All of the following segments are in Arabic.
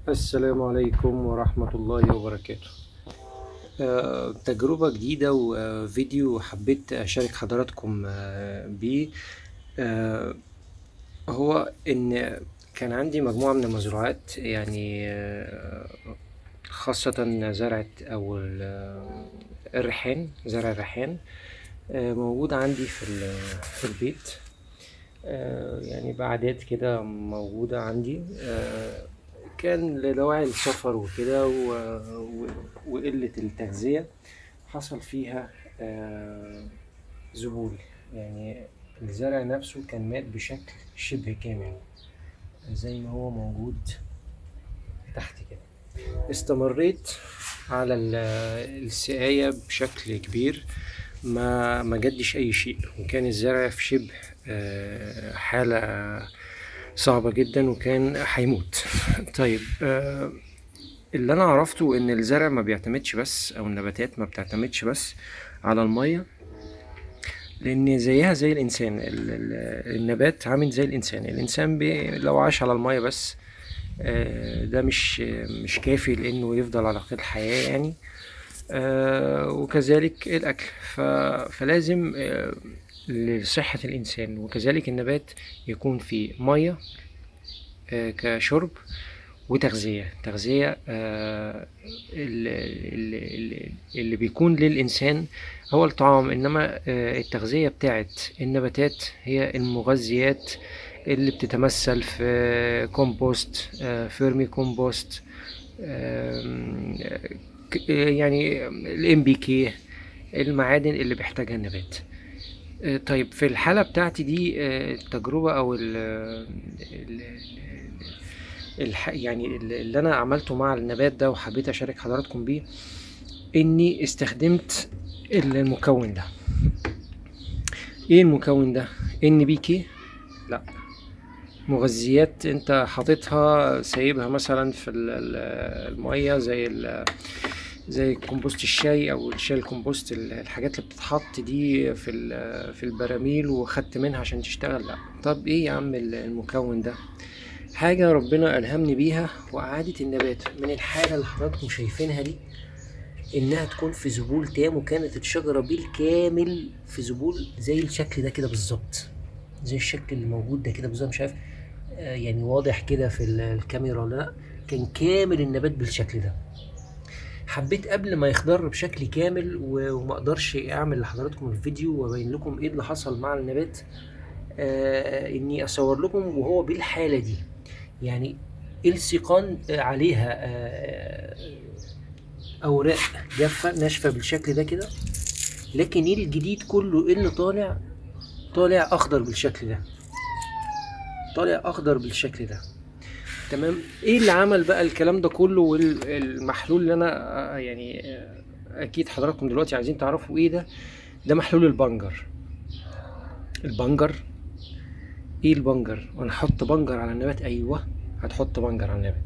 السلام عليكم ورحمة الله وبركاته. تجربة جديدة وفيديو حبيت أشارك حضراتكم بيه. آه، هو إن كان عندي مجموعة من المزروعات، يعني خاصة زرعة أو الريحان، زرع الريحان موجود عندي في البيت. يعني بعدات كده موجودة عندي. كان لدواعي السفر وكده وقلة التغذية حصل فيها ذبول. يعني الزرع نفسه كان مات بشكل شبه كامل زي ما هو موجود تحت كده. استمريت على السقاية بشكل كبير، ما جدش أي شيء، وكان الزرع في شبه حالة صعبة جدا وكان هيموت. طيب، اللي أنا عرفته إن الزرع ما بيعتمدش بس، أو النباتات ما بتعتمدش بس على المية، لأن زيها زي الإنسان. النبات عامل زي الإنسان. الإنسان لو عاش على المية بس، ده مش كافي لأنه يفضل على قيد الحياة يعني. وكذلك الأكل. فلازم لصحة الإنسان وكذلك النبات يكون فيه مية كشرب، وتغذية. تغذية اللي بيكون للإنسان هو الطعام، إنما التغذية بتاعت النباتات هي المغذيات اللي بتتمثل في كومبوست، فيرمي كومبوست، يعني الام بي كي، المعادن اللي بيحتاجها النبات. طيب، في الحالة بتاعتي دي، التجربة أو يعني اللي أنا عملته مع النبات ده وحبيت أشارك حضراتكم بيه، إني استخدمت المكون ده. إيه المكون ده؟ ان بي كي؟ لا، مغذيات انت حاططها سايبها مثلا في المية، زي كومبوست الشاي او الشاي الكومبوست، الحاجات اللي بتتحط دي في البراميل وخدت منها عشان تشتغل. لا. طب ايه يا عم المكون ده؟ حاجة ربنا ألهمني بيها وأعادت النبات من الحالة اللي حضراتكم شايفينها دي، إنها تكون في ذبول تام، وكانت الشجرة بالكامل في ذبول زي الشكل ده كده بالظبط، زي الشكل اللي موجود ده كده بالظبط. مش عارف يعني واضح كده في الكاميرا ولا لأ. كان كامل النبات بالشكل ده. حبيت قبل ما يخضر بشكل كامل وما اقدرش اعمل لحضراتكم الفيديو وابين لكم ايه اللي حصل مع النبات، اني اصور لكم وهو بالحالة دي. يعني السيقان عليها اوراق جافة ناشفة بالشكل ده كده، لكن الجديد كله اللي طالع اخضر بالشكل ده، طالع اخضر بالشكل ده. تمام. ايه اللي عمل بقى الكلام ده كله والمحلول اللي انا يعني اكيد حضراتكم دلوقتي عايزين تعرفوا ايه ده؟ ده محلول البنجر. البنجر. ايه البنجر؟ وانا احط بنجر على النبات؟ ايوه، هتحط بنجر على النبات.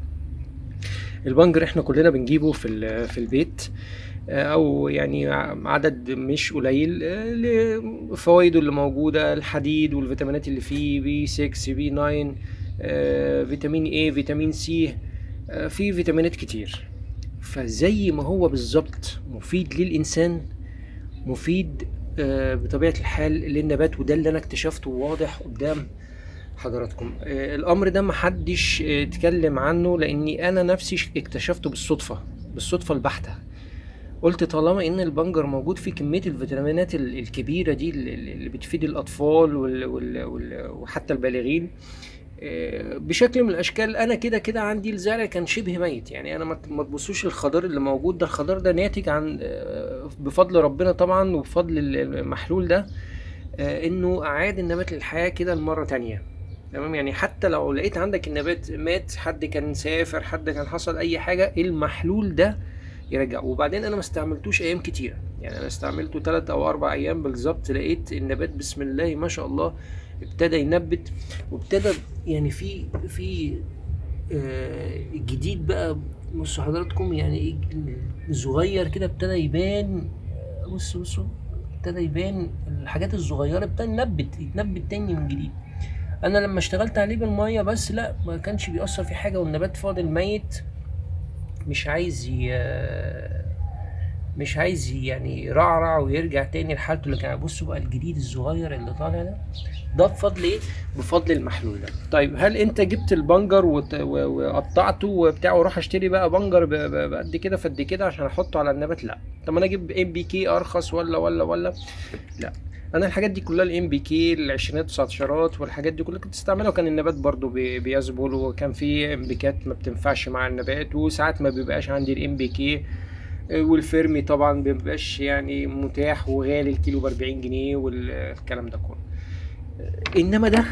البنجر احنا كلنا بنجيبه في البيت، او يعني عدد مش قليل لفوائده اللي موجوده، الحديد والفيتامينات اللي فيه، بي 6، بي 9، فيتامين اي، فيتامين سي، في فيتامينات كتير. فزي ما هو بالظبط مفيد للإنسان، مفيد بطبيعة الحال للنبات. وده اللي أنا اكتشفته واضح قدام حضراتكم. الأمر ده محدش اتكلم عنه، لأني أنا نفسي اكتشفته بالصدفة، بالصدفة البحتة. قلت طالما ان البنجر موجود فيه كمية الفيتامينات الكبيرة دي اللي بتفيد الأطفال وحتى البالغين بشكل من الاشكال، انا كده كده عندي الزرع كان شبه ميت. يعني انا ما تبصوش الخضار اللي موجود ده، الخضار ده ناتج عن بفضل ربنا طبعا وبفضل المحلول ده، انه اعاد النبات للحياة كده لمرة تانية. تمام. يعني حتى لو لقيت عندك النبات مات، حد كان سافر، حد كان حصل اي حاجة، المحلول ده يرجع. وبعدين انا ما استعملتوش ايام كتيرة، يعني انا استعملته 3 او 4 ايام بالظبط، لقيت النبات بسم الله ما شاء الله ابتدى ينبت، وابتدى يعني في جديد بقى. بصوا حضراتكم يعني ايه، صغير كده ابتدى يبان. بصوا ابتدى يبان الحاجات الصغيرة، ابتدى يتنبت تاني من جديد. انا لما اشتغلت عليه بالميه بس لا ما كانش بيأثر في حاجه، والنبات فاضل ميت مش عايز مش عايز يعني يرعرع ويرجع تاني لحالته اللي كان. بصوا بقى الجديد الصغير اللي طالع ده بفضل ايه؟ بفضل المحلول ده. طيب هل انت جبت البنجر وقطعته وبتاع وراح اشتري بقى بنجر بقد كده فد كده عشان احطه على النبات؟ لا. طب انا اجيب ام بي كي ارخص ولا لا. انا الحاجات دي كلها الام بي كي العشرينات 19 والحاجات دي كلها كنت استعملها، وكان النبات برضو بيذبل، وكان في ام بيكات ما بتنفعش مع النبات، وساعات ما بيبقاش عندي الام بي كي، والفيرمي طبعا مبيبقاش يعني متاح وغالي، الكيلو ب40 جنيه والكلام ده كله. انما ده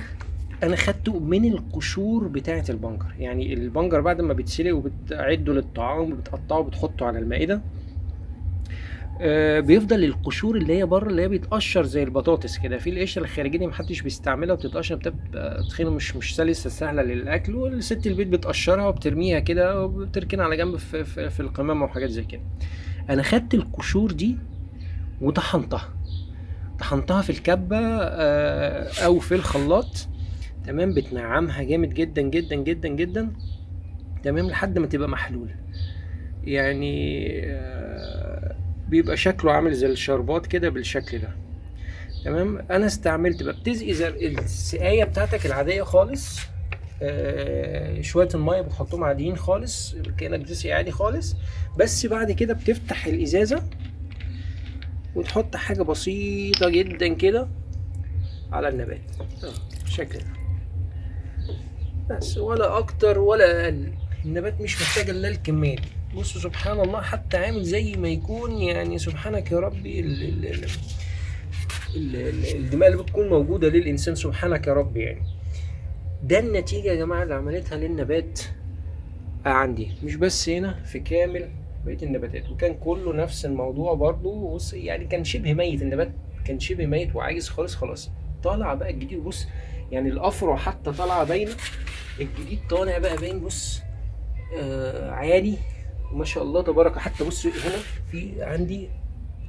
انا خدته من القشور بتاعه البنجر. يعني البنجر بعد ما بيتسلق وبتعده للطعام وبتقطعه وبتحطه على المائده، بيفضل القشور اللي هي بره اللي هي بيتقشر زي البطاطس كده، في القشره الخارجيه دي محدش بيستعملها وبتتقشر، بتبقى تخينه مش سلسه سهله للاكل، والست البيت بتقشرها وبترميها كده وبتركنها على جنب في القمامه وحاجات زي كده. انا خدت القشور دي وطحنتها في الكبه او في الخلاط، تمام، بتنعمها جامد جدا جدا جدا جدا، تمام، لحد ما تبقى محلوله. يعني بيبقى شكله عامل زي الشربات كده بالشكل ده، تمام. انا استعملت بقى بتسقي زي السقايه بتاعتك العاديه خالص، شويه الميه بتحطهم عاديين خالص كانك بتسقي عادي خالص، بس بعد كده بتفتح الازازه وتحط حاجه بسيطه جدا كده على النبات بالشكل ده بس، ولا اكتر ولا اقل. النبات مش محتاج الا الكميه. بصوا سبحان الله، حتى عامل زي ما يكون يعني سبحانك يا ربي الدماء اللي بتكون موجوده للانسان، سبحانك يا رب. يعني ده النتيجه يا جماعه اللي عملتها للنبات عندي، مش بس هنا، في كامل بقيه النباتات. وكان كله نفس الموضوع برضو. بص يعني كان شبه ميت النبات، كان شبه ميت وعايز خالص. طالع بقى الجديد، بص يعني الافرع حتى طالعه باينه، الجديد طالع بقى باين. بص عالي ما شاء الله تبارك. حتى بص هنا في عندي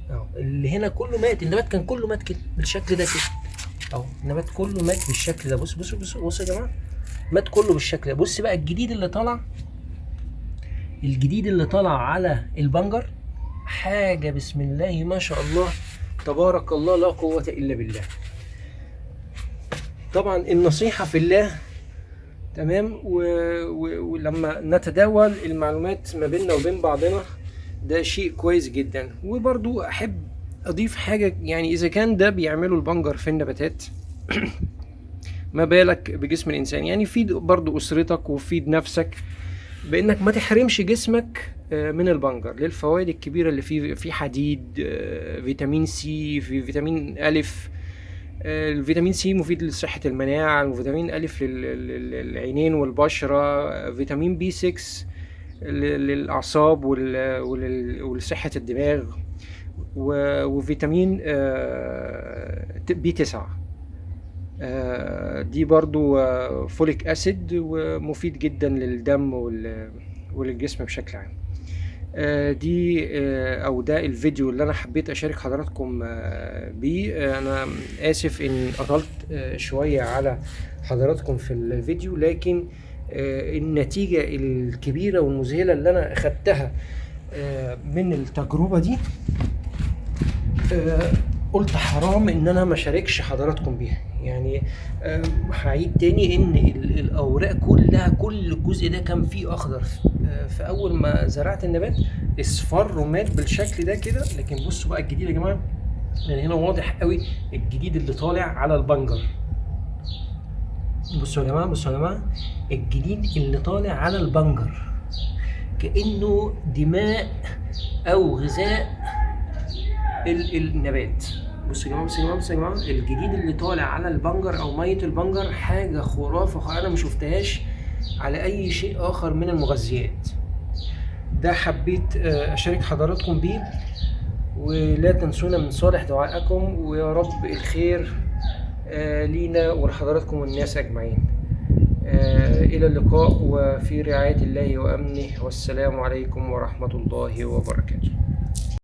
اهو اللي هنا كله مات، النبات كان كله مات كده بالشكل ده كده اهو، النبات كله مات بالشكل ده. بص يا جماعه، مات كله بالشكل ده. بص بقى الجديد اللي طالع على البنجر حاجه بسم الله ما شاء الله تبارك الله لا قوه الا بالله. طبعا النصيحه في الله، تمام، ولما نتداول المعلومات ما بيننا وبين بعضنا ده شيء كويس جدا. وبرضو احب اضيف حاجة، يعني اذا كان ده بيعمله البنجر في النباتات ما بالك بجسم الانسان؟ يعني فيد برضو اسرتك وفيد نفسك بانك ما تحرمش جسمك من البنجر للفوائد الكبيرة اللي فيه. في حديد، فيتامين سي، في فيتامين الف. الفيتامين سي مفيد لصحة المناعة، الفيتامين ألف للعينين والبشرة، فيتامين بي 6 للأعصاب ولصحة الدماغ، وفيتامين بي 9 دي برضو فوليك أسيد، ومفيد جدا للدم وللجسم بشكل عام. دي او ده الفيديو اللي انا حبيت اشارك حضراتكم بيه. انا اسف ان اطلت شوية على حضراتكم في الفيديو، لكن النتيجة الكبيرة والمذهلة اللي انا اخدتها من التجربة دي قلت حرام ان انا ما شاركش حضراتكم بيها. يعني هعيد تاني ان الاوراق كلها، كل الجزء ده كان فيه اخضر في اول ما زرعت النبات، اصفر ومات بالشكل ده كده. لكن بصوا بقى الجديد يا جماعه، يعني هنا واضح قوي الجديد اللي طالع على البنجر. بصوا يا جماعه الجديد اللي طالع على البنجر كانه دماء او غذاء النبات. بصوا يا جماعه الجديد اللي طالع على البنجر او ميه البنجر حاجه خرافه، انا ما شفتهاش على اي شيء اخر من المغذيات. ده حبيت اشارك حضراتكم بيه، ولا تنسونا من صالح دعائكم، ويا رب الخير لينا ولحضراتكم والناس اجمعين. الى اللقاء وفي رعاية الله وامنه، والسلام عليكم ورحمة الله وبركاته.